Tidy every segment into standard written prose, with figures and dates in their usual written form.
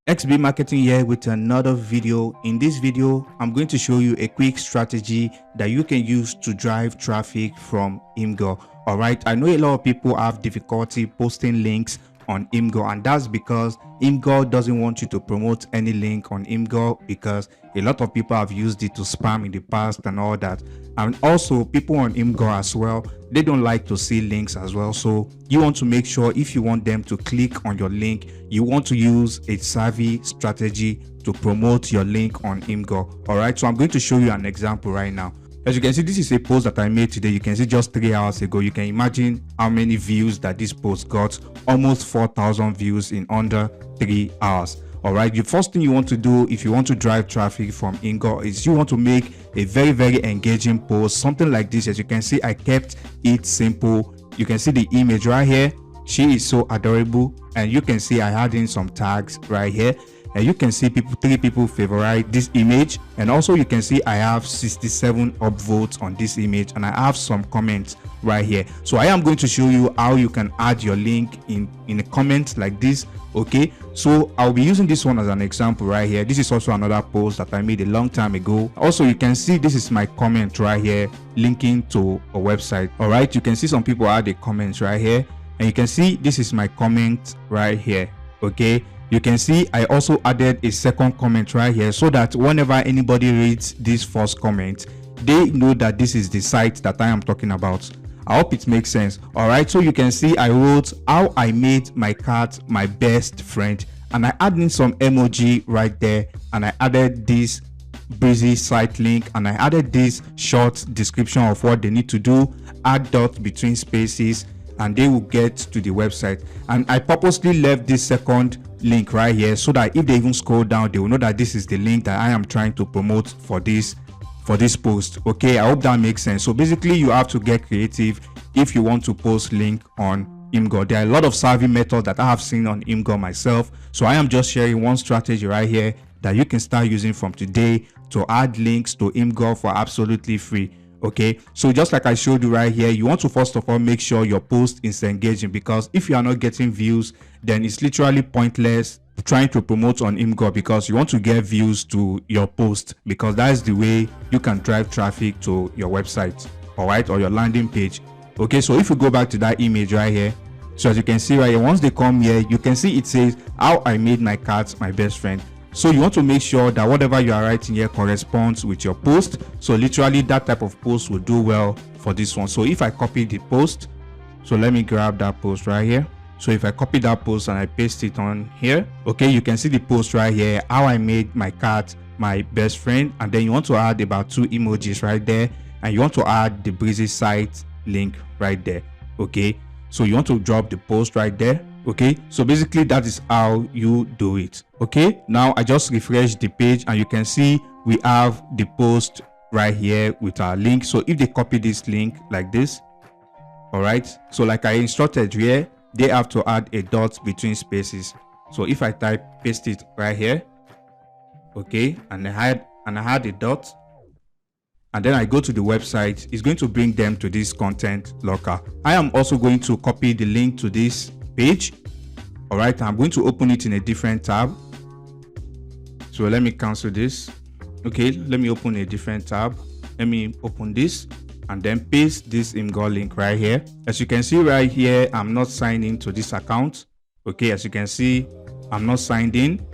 XB Marketing here with another video. In this video, I'm going to show you a quick strategy that you can use to drive traffic from Imgur. Alright, I know a lot of people have difficulty posting links on Imgur, and that's because Imgur doesn't want you to promote any link on Imgur because a lot of people have used it to spam in the past and all that. And also people on Imgur as well, they don't like to see links as well. So you want to make sure if you want them to click on your link, you want to use a savvy strategy to promote your link on Imgur. Alright, so I'm going to show you an example right now. As you can see, this is a post that I made today. You can see just 3 hours ago. You can imagine how many views that this post got. Almost 4,000 views in under 3 hours. Alright, the first thing you want to do if you want to drive traffic from Imgur is you want to make a very engaging post, something like this. As you can see, I kept it simple. You can see the image right here. She is so adorable, and you can see I had in some tags right here, and you can see three people favorite this image, and also you can see I have 67 upvotes on this image, and I have some comments right here. So I am going to show you how you can add your link in a comment like this. Okay, so I'll be using this one as an example right here. This is also another post that I made a long time ago. Also, you can see this is my comment right here linking to a website. All right, you can see some people add a comment right here, and you can see this is my comment right here. Okay, you can see I also added a second comment right here so that whenever anybody reads this first comment, they know that this is the site that I am talking about. I hope it makes sense. All right, so you can see I wrote how I made my cat my best friend, and I added some emoji right there, and I added this breezy site link, and I added this short description of what they need to do, add dots between spaces, and they will get to the website. And I purposely left this second link right here so that if they even scroll down, they will know that this is the link that I am trying to promote for this post. Okay, I hope that makes sense. So basically you have to get creative if you want to post link on Imgur. There are a lot of savvy methods that I have seen on Imgur myself, so I am just sharing one strategy right here that you can start using from today to add links to Imgur for absolutely free. Okay, so just like I showed you right here, you want to first of all make sure your post is engaging, because if you are not getting views, then it's literally pointless trying to promote on Imgur, because you want to get views to your post, because that is the way you can drive traffic to your website, all right, or your landing page. Okay, so if you go back to that image right here, so as you can see right here, once they come here, you can see it says how I made my cat my best friend. So you want to make sure that whatever you are writing here corresponds with your post. So literally that type of post will do well for this one. So if I copy the post, so let me grab that post right here. So if I copy that post and I paste it on here, okay, you can see the post right here, how I made my cat my best friend. And then you want to add about 2 emojis right there, and you want to add the breezy site link right there. Okay, so you want to drop the post right there. Okay, so basically that is how you do it. Okay, now I just refresh the page, and you can see we have the post right here with our link. So if they copy this link like this, all right, so like I instructed here, they have to add a dot between spaces. So if I type paste it right here, okay, and I had a dot, and then I go to the website, it's going to bring them to this content locker. I am also going to copy the link to this page. All right, I'm going to open it in a different tab. So let me cancel this. Okay, let me open a different tab. Let me open this and then paste this Imgur link right here. As you can see right here, I'm not signed into this account. Okay, as you can see, I'm not signed in.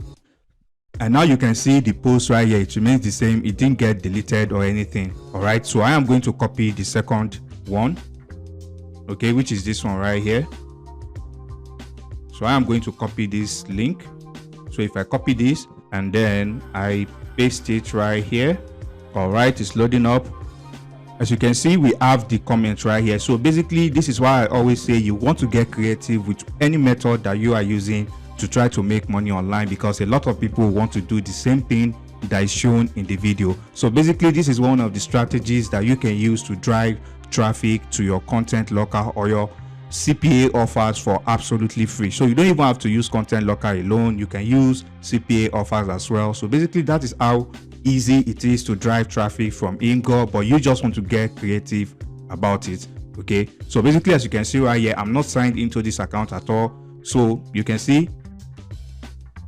And now you can see the post right here, it remains the same. It didn't get deleted or anything. All right, so I am going to copy the second one, okay, which is this one right here. So I am going to copy this link. So if I copy this and then I paste it right here, all right, it's loading up. As you can see, we have the comments right here. So basically, this is why I always say you want to get creative with any method that you are using to try to make money online, because a lot of people want to do the same thing that is shown in the video. So basically, this is one of the strategies that you can use to drive traffic to your content locker or your CPA offers for absolutely free. So you don't even have to use content locker alone, you can use CPA offers as well. So basically that is how easy it is to drive traffic from Imgur, but you just want to get creative about it. Okay, so basically as you can see right here, I'm not signed into this account at all. So you can see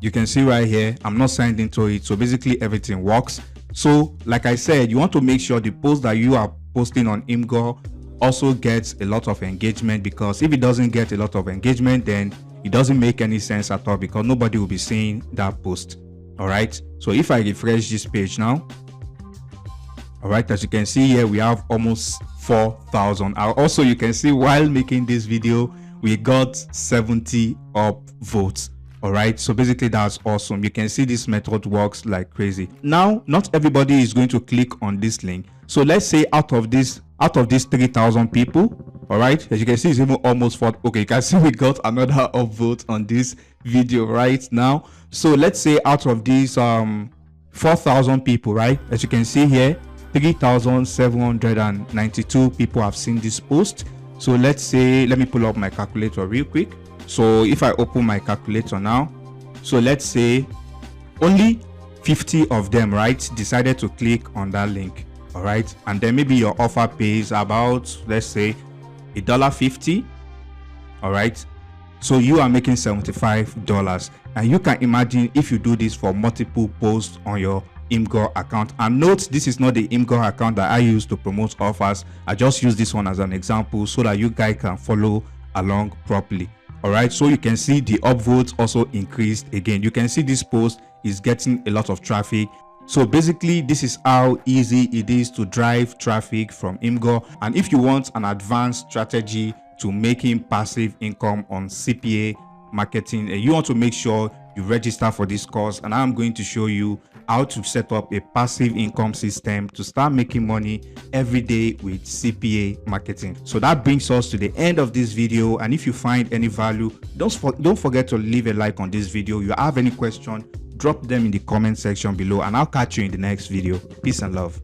You can see right here, I'm not signed into it. So basically everything works. So like I said, you want to make sure the post that you are posting on Imgur also gets a lot of engagement, because if it doesn't get a lot of engagement, then it doesn't make any sense at all, because nobody will be seeing that post. All right. So if I refresh this page now, all right, as you can see here, we have almost 4,000. Also, you can see while making this video, we got 70 up votes. All right, so basically that's awesome. You can see this method works like crazy. Now, not everybody is going to click on this link. So let's say out of these 3,000 people, all right, as you can see, it's even almost 4. Okay, you can see we got another upvote on this video right now. So let's say out of these 4,000 people, right, as you can see here, 3,792 people have seen this post. So let's say, let me pull up my calculator real quick. So if I open my calculator now, so let's say only 50 of them, right, decided to click on that link. All right, and then maybe your offer pays about, let's say, $1.50. all right, so you are making $75. And you can imagine if you do this for multiple posts on your Imgur account. And note, this is not the Imgur account that I use to promote offers. I just use this one as an example so that you guys can follow along properly. All right, so you can see the upvotes also increased again. You can see this post is getting a lot of traffic. So basically, this is how easy it is to drive traffic from Imgur. And if you want an advanced strategy to making passive income on CPA marketing, you want to make sure you register for this course, and I'm going to show you how to set up a passive income system to start making money every day with CPA marketing. So that brings us to the end of this video, and if you find any value, don't forget to leave a like on this video. If you have any question, drop them in the comment section below, and I'll catch you in the next video. Peace and love.